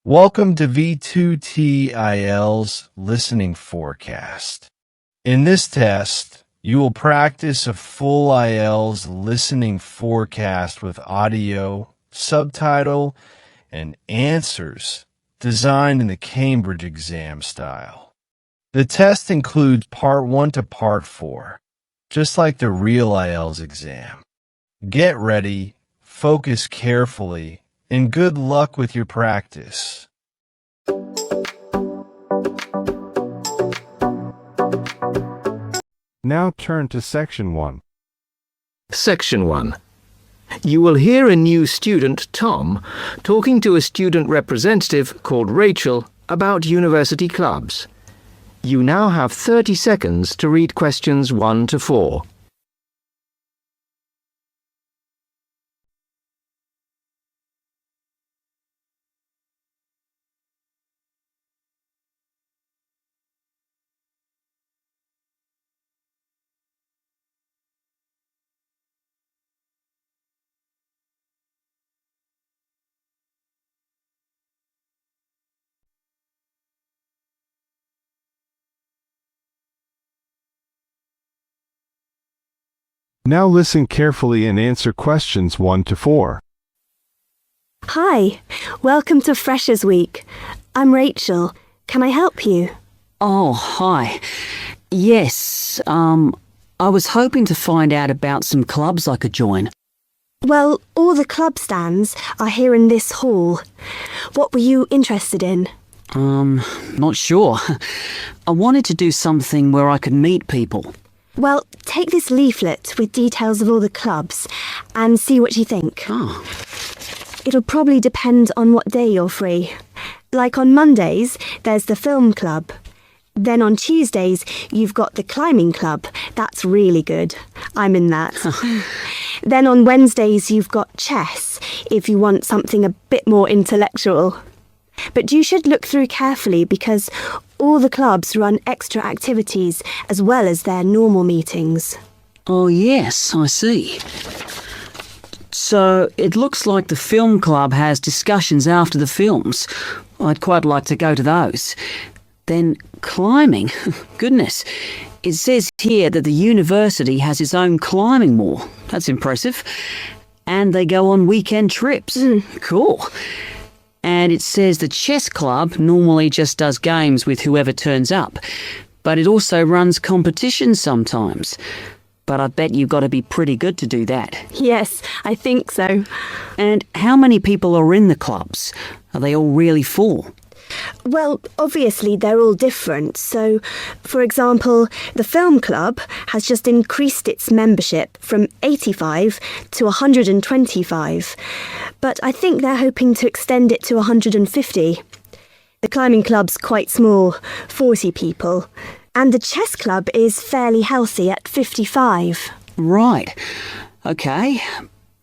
Welcome to V2T IELTS Listening Forecast. In this test, you will practice a full IELTS listening forecast with audio, subtitle, and answers designed in the Cambridge exam style. The test includes Part 1 to Part 4, just like the real IELTS exam. Get ready, focus carefully, and good luck with your practice. Now turn to Section 1. Section 1. You will hear a new student, Tom, talking to a student representative called Rachel about university clubs. You now have 30 seconds to read questions 1 to 4. Now listen carefully and answer questions 1 to 4. Hi, welcome to Freshers Week. I'm Rachel. Can I help you? Oh, hi. Yes, I was hoping to find out about some clubs I could join. Well, all the club stands are here in this hall. What were you interested in? Not sure. I wanted to do something where I could meet people. Well, take this leaflet with details of all the clubs and see what you think. Oh. It'll probably depend on what day you're free. Like on Mondays, there's the film club. Then on Tuesdays, you've got the climbing club. That's really good. I'm in that. Then on Wednesdays, you've got chess, if you want something a bit more intellectual. But you should look through carefully because all the clubs run extra activities as well as their normal meetings. Oh, yes, I see. So it looks like the film club has discussions after the films. I'd quite like to go to those. Then climbing. Goodness. It says here that the university has its own climbing wall. That's impressive. And they go on weekend trips. Cool. And it says the chess club normally just does games with whoever turns up, but it also runs competitions sometimes. But I bet you've got to be pretty good to do that. Yes, I think so. And how many people are in the clubs? Are they all really full? Well, obviously they're all different. So, for example, the film club has just increased its membership from 85 to 125. But I think they're hoping to extend it to 150. The climbing club's quite small, 40 people. And the chess club is fairly healthy at 55. Right. Okay.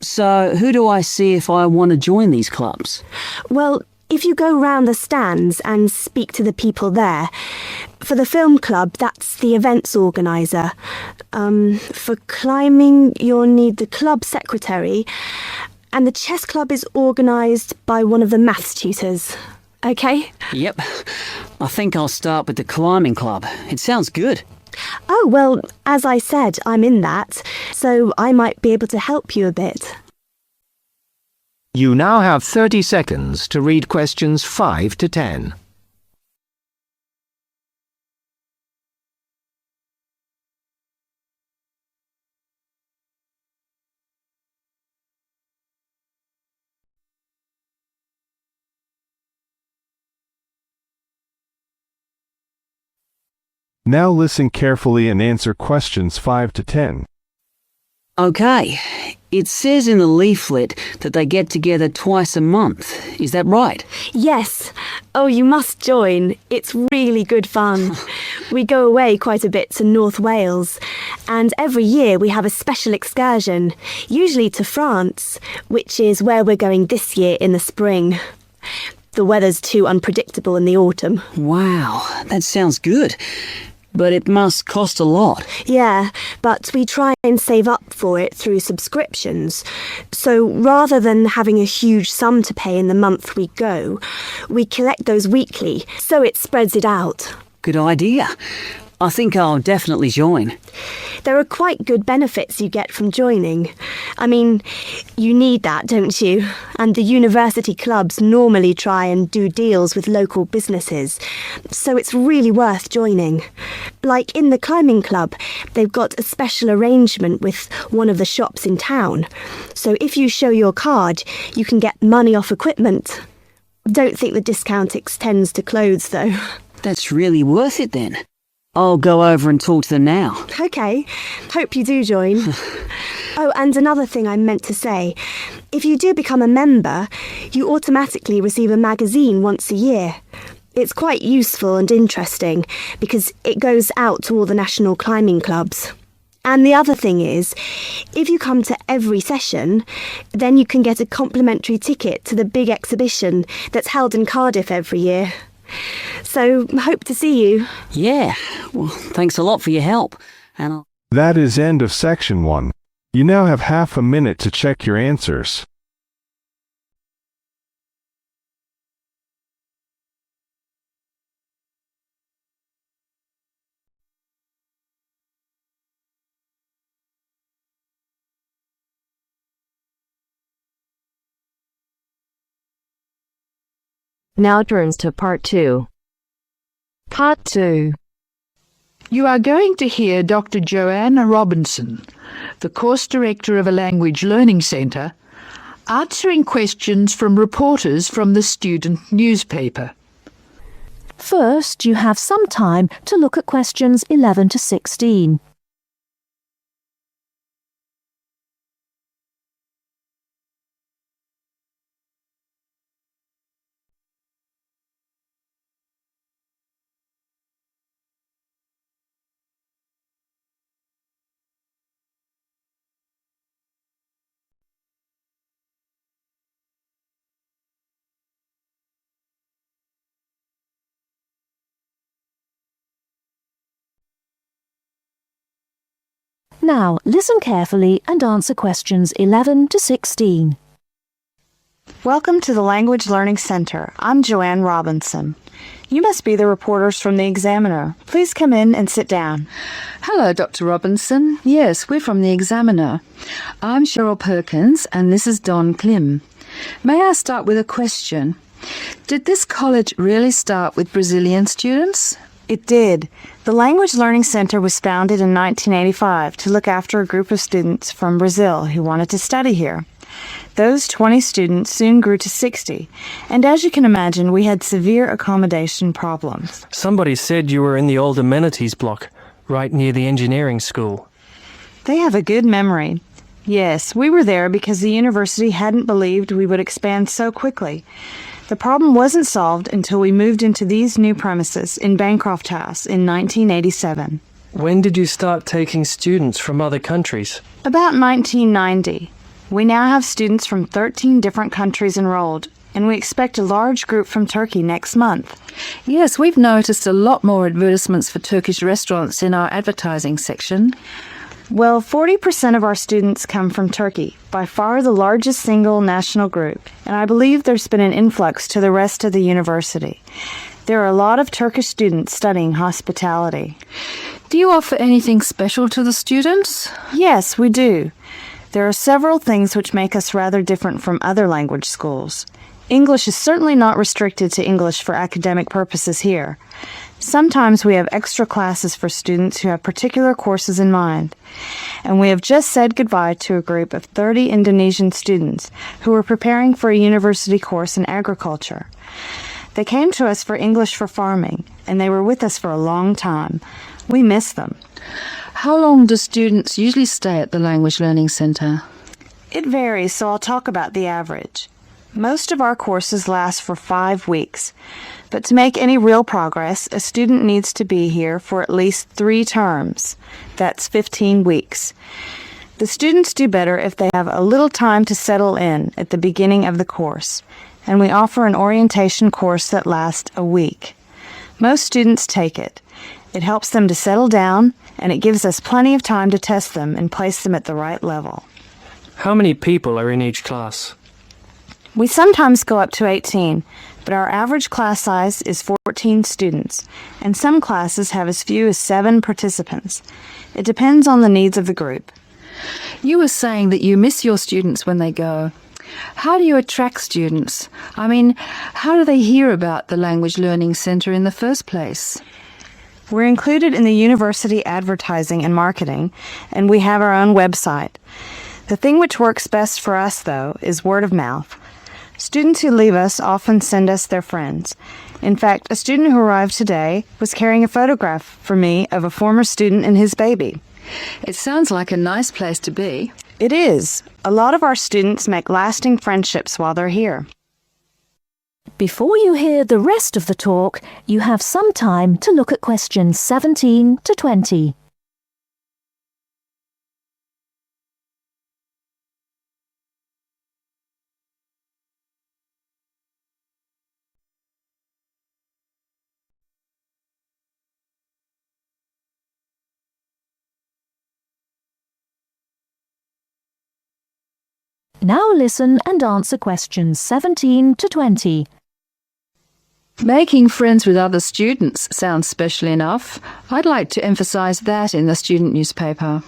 So who do I see if I want to join these clubs? Well, if you go round the stands and speak to the people there, for the film club, that's the events organiser. For climbing, you'll need the club secretary, and the chess club is organised by one of the maths tutors. OK? Yep. I think I'll start with the climbing club. It sounds good. Oh, well, as I said, I'm in that, so I might be able to help you a bit. You now have 30 seconds to read questions 5 to 10. Now listen carefully and answer questions 5 to 10. OK. It says in the leaflet that they get together twice a month. Is that right? Yes. Oh, you must join. It's really good fun. We go away quite a bit to North Wales, and every year we have a special excursion, usually to France, which is where we're going this year in the spring. The weather's too unpredictable in the autumn. Wow, that sounds good. But it must cost a lot. Yeah, but we try and save up for it through subscriptions. So rather than having a huge sum to pay in the month we go, we collect those weekly, so it spreads it out. Good idea. I think I'll definitely join. There are quite good benefits you get from joining. I mean, you need that, don't you? And the university clubs normally try and do deals with local businesses, so it's really worth joining. Like in the climbing club, they've got a special arrangement with one of the shops in town. So if you show your card, you can get money off equipment. Don't think the discount extends to clothes, though. That's really worth it then. I'll go over and talk to them now. OK. Hope you do join. Oh, and another thing I meant to say. If you do become a member, you automatically receive a magazine once a year. It's quite useful and interesting because it goes out to all the national climbing clubs. And the other thing is, if you come to every session, then you can get a complimentary ticket to the big exhibition that's held in Cardiff every year. So, hope to see you. Yeah, well, thanks a lot for your help. And I'll... That is end of section 1. You now have half a minute to check your answers. Now turns to Part 2. Part 2. You are going to hear Dr. Joanna Robinson, the course director of a language learning centre, answering questions from reporters from the student newspaper. First, you have some time to look at questions 11 to 16. Now, listen carefully and answer questions 11 to 16. Welcome to the Language Learning Center. I'm Joanne Robinson. You must be the reporters from the Examiner. Please come in and sit down. Hello, Dr. Robinson. Yes, we're from the Examiner. I'm Cheryl Perkins and this is Don Klim. May I start with a question? Did this college really start with Brazilian students? It did. The Language Learning Center was founded in 1985 to look after a group of students from Brazil who wanted to study here. Those 20 students soon grew to 60, and as you can imagine, we had severe accommodation problems. Somebody said you were in the old amenities block, right near the engineering school. They have a good memory. Yes, we were there because the university hadn't believed we would expand so quickly. The problem wasn't solved until we moved into these new premises in Bancroft House in 1987. When did you start taking students from other countries? About 1990. We now have students from 13 different countries enrolled, and we expect a large group from Turkey next month. Yes, we've noticed a lot more advertisements for Turkish restaurants in our advertising section. Well, 40% of our students come from Turkey, by far the largest single national group, and I believe there's been an influx to the rest of the university. There are a lot of Turkish students studying hospitality. Do you offer anything special to the students? Yes, we do. There are several things which make us rather different from other language schools. English is certainly not restricted to English for academic purposes here. Sometimes we have extra classes for students who have particular courses in mind. And we have just said goodbye to a group of 30 Indonesian students who were preparing for a university course in agriculture. They came to us for English for farming, and they were with us for a long time. We miss them. How long do students usually stay at the Language Learning Centre? It varies, so I'll talk about the average. Most of our courses last for 5 weeks, but to make any real progress, a student needs to be here for at least 3 terms. That's 15 weeks. The students do better if they have a little time to settle in at the beginning of the course, and we offer an orientation course that lasts a week. Most students take it, It helps them to settle down, and it gives us plenty of time to test them and place them at the right level. How many people are in each class? We sometimes go up to 18, but our average class size is 14 students, and some classes have as few as 7 participants. It depends on the needs of the group. You were saying that you miss your students when they go. How do you attract students? I mean, how do they hear about the Language Learning Centre in the first place? We're included in the university advertising and marketing, and we have our own website. The thing which works best for us, though, is word of mouth. Students who leave us often send us their friends. In fact, a student who arrived today was carrying a photograph for me of a former student and his baby. It sounds like a nice place to be. It is. A lot of our students make lasting friendships while they're here. Before you hear the rest of the talk, you have some time to look at questions 17 to 20. Now listen and answer questions 17 to 20. Making friends with other students sounds special enough. I'd like to emphasize that in the student newspaper.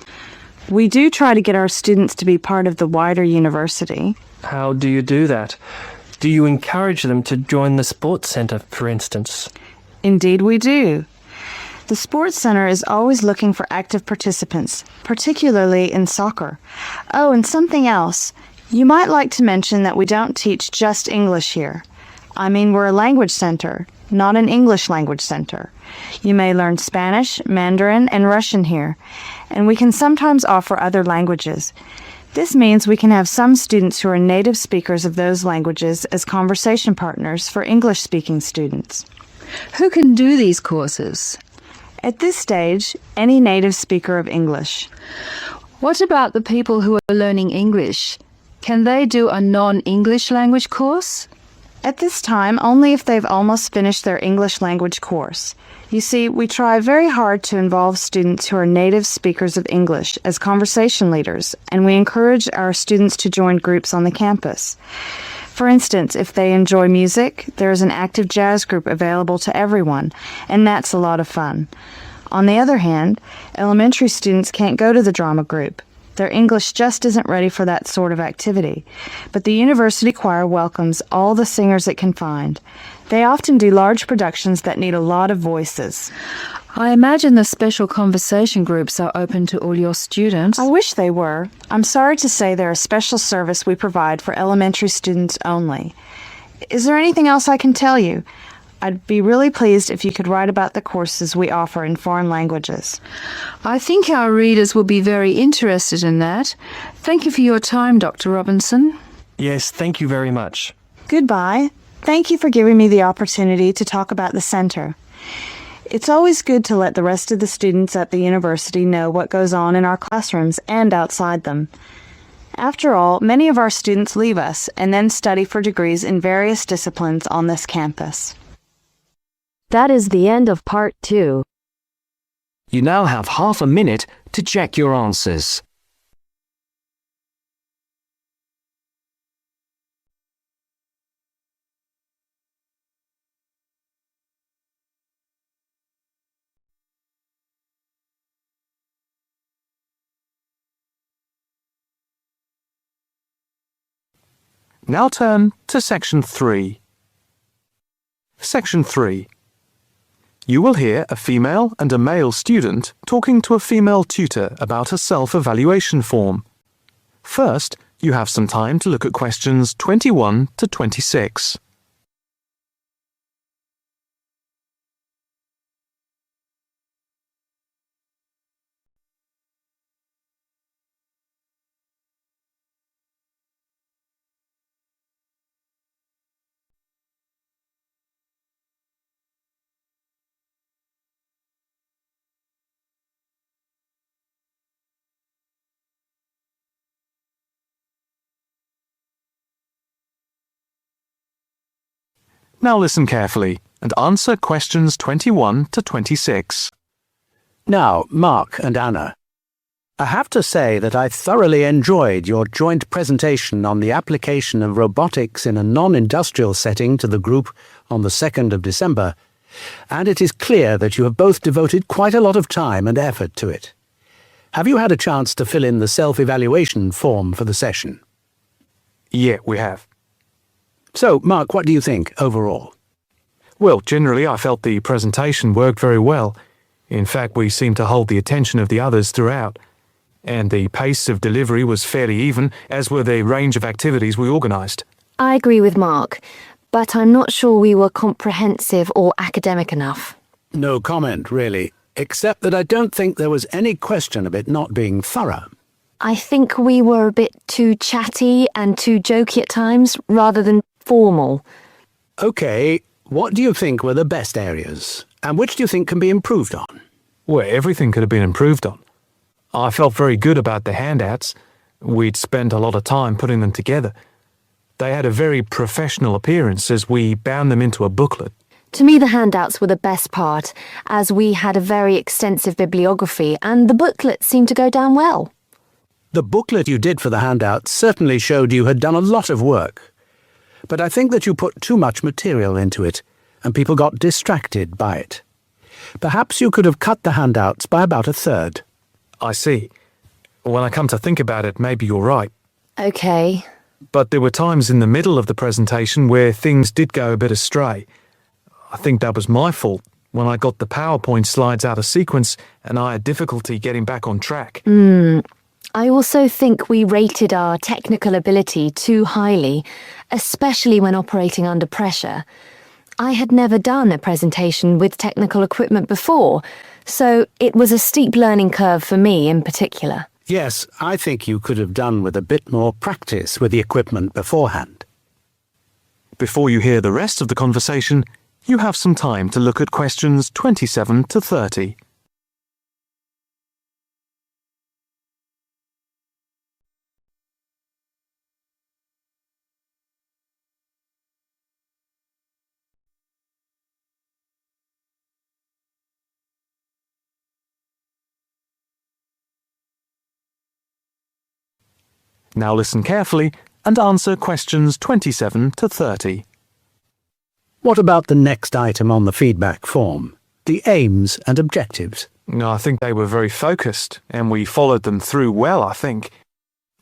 We do try to get our students to be part of the wider university. How do you do that? Do you encourage them to join the sports centre, for instance? Indeed we do. The Sports Center is always looking for active participants, particularly in soccer. Oh, and something else. You might like to mention that we don't teach just English here. I mean, we're a language center, not an English language center. You may learn Spanish, Mandarin, and Russian here, and we can sometimes offer other languages. This means we can have some students who are native speakers of those languages as conversation partners for English-speaking students. Who can do these courses? At this stage, any native speaker of English. What about the people who are learning English? Can they do a non-English language course? At this time, only if they've almost finished their English language course. You see, we try very hard to involve students who are native speakers of English as conversation leaders, and we encourage our students to join groups on the campus. For instance, if they enjoy music, there is an active jazz group available to everyone, and that's a lot of fun. On the other hand, elementary students can't go to the drama group. Their English just isn't ready for that sort of activity. But the university choir welcomes all the singers it can find. They often do large productions that need a lot of voices. I imagine the special conversation groups are open to all your students. I wish they were. I'm sorry to say they're a special service we provide for elementary students only. Is there anything else I can tell you? I'd be really pleased if you could write about the courses we offer in foreign languages. I think our readers will be very interested in that. Thank you for your time, Dr. Robinson. Yes, thank you very much. Goodbye. Thank you for giving me the opportunity to talk about the center. It's always good to let the rest of the students at the university know what goes on in our classrooms and outside them. After all, many of our students leave us and then study for degrees in various disciplines on this campus. That is the end of part 2. You now have half a minute to check your answers. Now turn to Section 3. Section 3. You will hear a female and a male student talking to a female tutor about a self-evaluation form. First, you have some time to look at questions 21 to 26. Now listen carefully and answer questions 21 to 26. Now, Mark and Anna, I have to say that I thoroughly enjoyed your joint presentation on the application of robotics in a non-industrial setting to the group on the 2nd of December, and it is clear that you have both devoted quite a lot of time and effort to it. Have you had a chance to fill in the self-evaluation form for the session? Yeah, we have. So, Mark, what do you think overall? Well, generally I felt the presentation worked very well. In fact, we seemed to hold the attention of the others throughout. And the pace of delivery was fairly even, as were the range of activities we organised. I agree with Mark, but I'm not sure we were comprehensive or academic enough. No comment, really, except that I don't think there was any question of it not being thorough. I think we were a bit too chatty and too jokey at times, rather than formal. OK, what do you think were the best areas? And which do you think can be improved on? Well, everything could have been improved on. I felt very good about the handouts. We'd spent a lot of time putting them together. They had a very professional appearance as we bound them into a booklet. To me, the handouts were the best part, as we had a very extensive bibliography and the booklet seemed to go down well. The booklet you did for the handouts certainly showed you had done a lot of work. But I think that you put too much material into it, and people got distracted by it. Perhaps you could have cut the handouts by about a third. I see. When I come to think about it, maybe you're right. OK. But there were times in the middle of the presentation where things did go a bit astray. I think that was my fault when I got the PowerPoint slides out of sequence and I had difficulty getting back on track. I also think we rated our technical ability too highly, especially when operating under pressure. I had never done a presentation with technical equipment before, so it was a steep learning curve for me in particular. Yes, I think you could have done with a bit more practice with the equipment beforehand. Before you hear the rest of the conversation, you have some time to look at questions 27 to 30. Now listen carefully and answer questions 27 to 30. What about the next item on the feedback form? The aims and objectives. I think they were very focused, and we followed them through well, I think.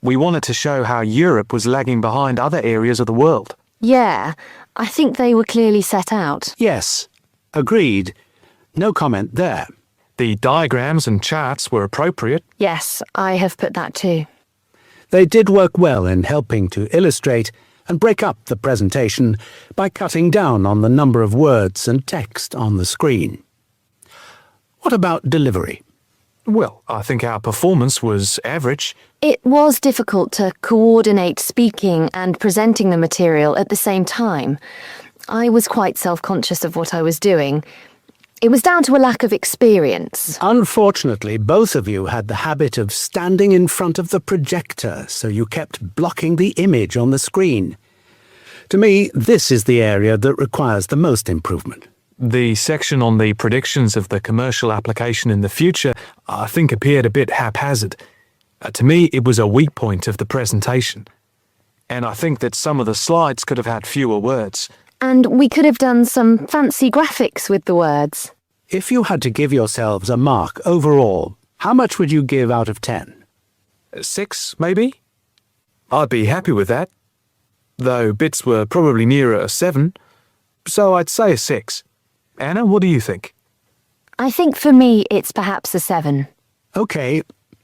We wanted to show how Europe was lagging behind other areas of the world. Yeah, I think they were clearly set out. Yes, agreed. No comment there. The diagrams and charts were appropriate. Yes, I have put that too. They did work well in helping to illustrate and break up the presentation by cutting down on the number of words and text on the screen. What about delivery? Well, I think our performance was average. It was difficult to coordinate speaking and presenting the material at the same time. I was quite self-conscious of what I was doing. It was down to a lack of experience. Unfortunately, both of you had the habit of standing in front of the projector, so you kept blocking the image on the screen. To me, this is the area that requires the most improvement. The section on the predictions of the commercial application in the future, I think, appeared a bit haphazard. To me, it was a weak point of the presentation. And I think that some of the slides could have had fewer words. And we could have done some fancy graphics with the words. If you had to give yourselves a mark overall, how much would you give out of 10? 6, maybe? I'd be happy with that. Though bits were probably nearer a 7. So I'd say a 6. Anna, what do you think? I think for me it's perhaps a 7. OK.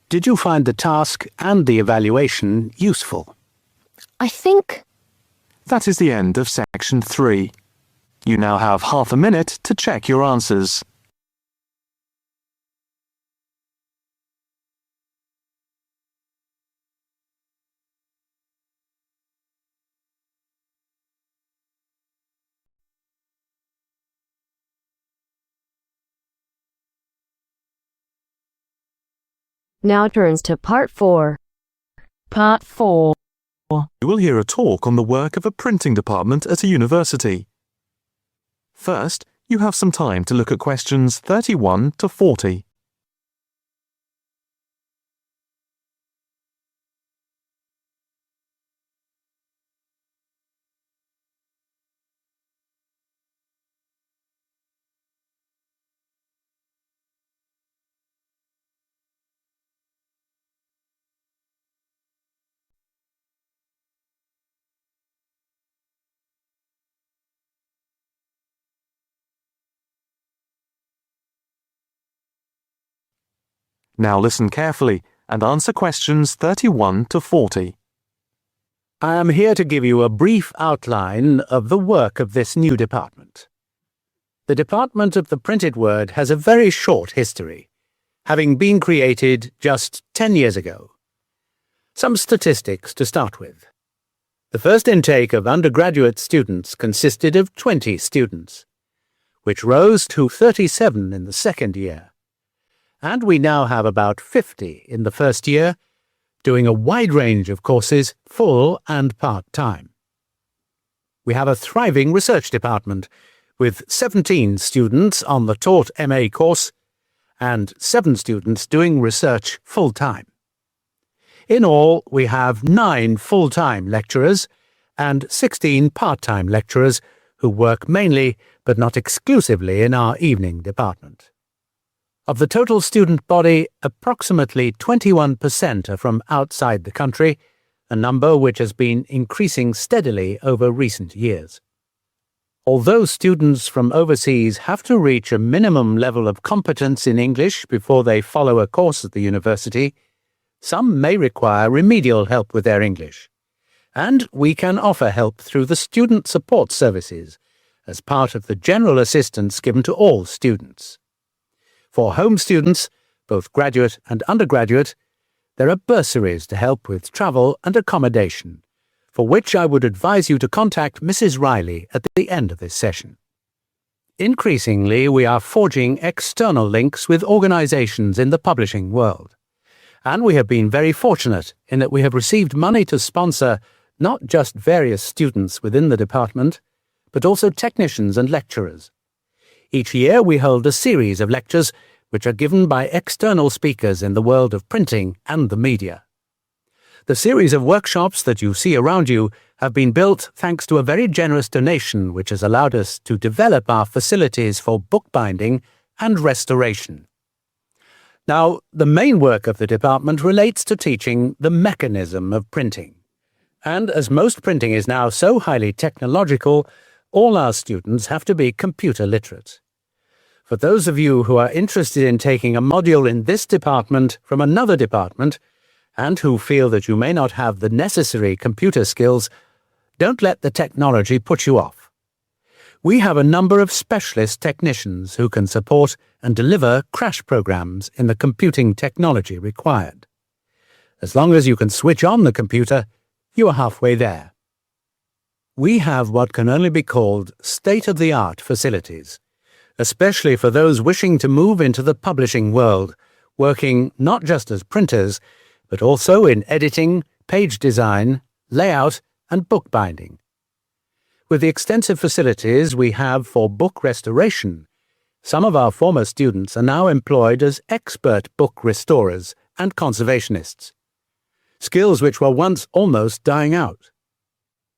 Did you find the task and the evaluation useful? I think... That is the end of section 3. You now have half a minute to check your answers. Now turns to part 4. Part 4. You will hear a talk on the work of a printing department at a university. First, you have some time to look at questions 31 to 40. Now listen carefully and answer questions 31 to 40. I am here to give you a brief outline of the work of this new department. The Department of the Printed Word has a very short history, having been created just 10 years ago. Some statistics to start with. The first intake of undergraduate students consisted of 20 students, which rose to 37 in the second year. And we now have about 50 in the first year, doing a wide range of courses, full and part-time. We have a thriving research department, with 17 students on the taught MA course and 7 students doing research full-time. In all, we have 9 full-time lecturers and 16 part-time lecturers who work mainly, but not exclusively, in our evening department. Of the total student body, approximately 21% are from outside the country, a number which has been increasing steadily over recent years. Although students from overseas have to reach a minimum level of competence in English before they follow a course at the university, some may require remedial help with their English, and we can offer help through the Student Support Services as part of the general assistance given to all students. For home students, both graduate and undergraduate, there are bursaries to help with travel and accommodation, for which I would advise you to contact Mrs. Riley at the end of this session. Increasingly, we are forging external links with organizations in the publishing world. And we have been very fortunate in that we have received money to sponsor not just various students within the department, but also technicians and lecturers. Each year we hold a series of lectures which are given by external speakers in the world of printing and the media. The series of workshops that you see around you have been built thanks to a very generous donation which has allowed us to develop our facilities for bookbinding and restoration. Now, the main work of the department relates to teaching the mechanism of printing. And as most printing is now so highly technological, all our students have to be computer literate. For those of you who are interested in taking a module in this department from another department, and who feel that you may not have the necessary computer skills, don't let the technology put you off. We have a number of specialist technicians who can support and deliver crash programs in the computing technology required. As long as you can switch on the computer, you are halfway there. We have what can only be called state-of-the-art facilities, especially for those wishing to move into the publishing world, working not just as printers, but also in editing, page design, layout, and bookbinding. With the extensive facilities we have for book restoration, some of our former students are now employed as expert book restorers and conservationists, skills which were once almost dying out.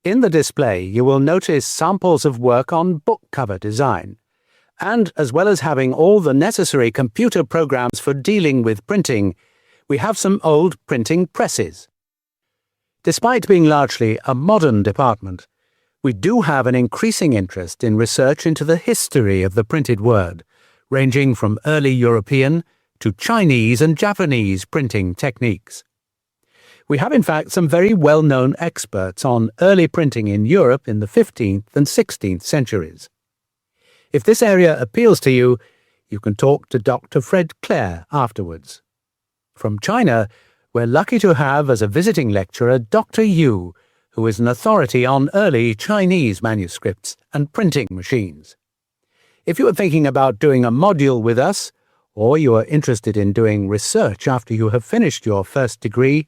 In the display you will notice samples of work on book cover design, and as well as having all the necessary computer programs for dealing with printing, we have some old printing presses. Despite being largely a modern department, we do have an increasing interest in research into the history of the printed word, ranging from early European to Chinese and Japanese printing techniques. We have in fact some very well-known experts on early printing in Europe in the 15th and 16th centuries. If this area appeals to you, you can talk to Dr. Fred Clare afterwards. From China, we're lucky to have as a visiting lecturer Dr. Yu, who is an authority on early Chinese manuscripts and printing machines. If you are thinking about doing a module with us, or you are interested in doing research after you have finished your first degree,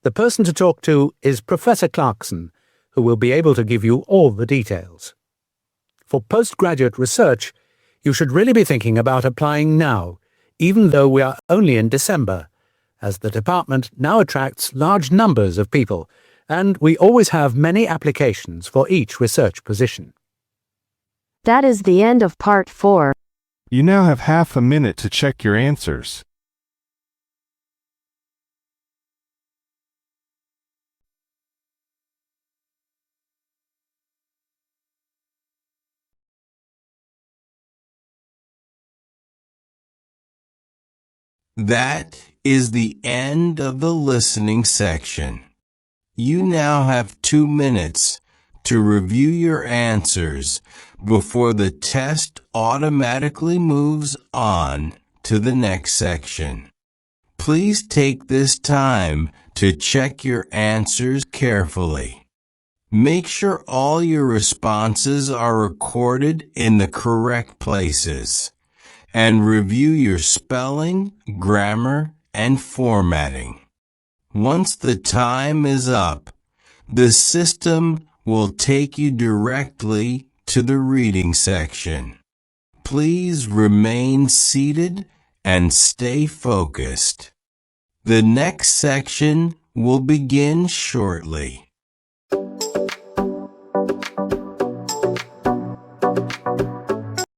the person to talk to is Professor Clarkson, who will be able to give you all the details. For postgraduate research, you should really be thinking about applying now, even though we are only in December, as the department now attracts large numbers of people, and we always have many applications for each research position. That is the end of part 4. You now have half a minute to check your answers. That is the end of the listening section. You now have 2 minutes to review your answers before the test automatically moves on to the next section. Please take this time to check your answers carefully. Make sure all your responses are recorded in the correct places, and review your spelling, grammar, and formatting. Once the time is up, the system will take you directly to the reading section. Please remain seated and stay focused. The next section will begin shortly.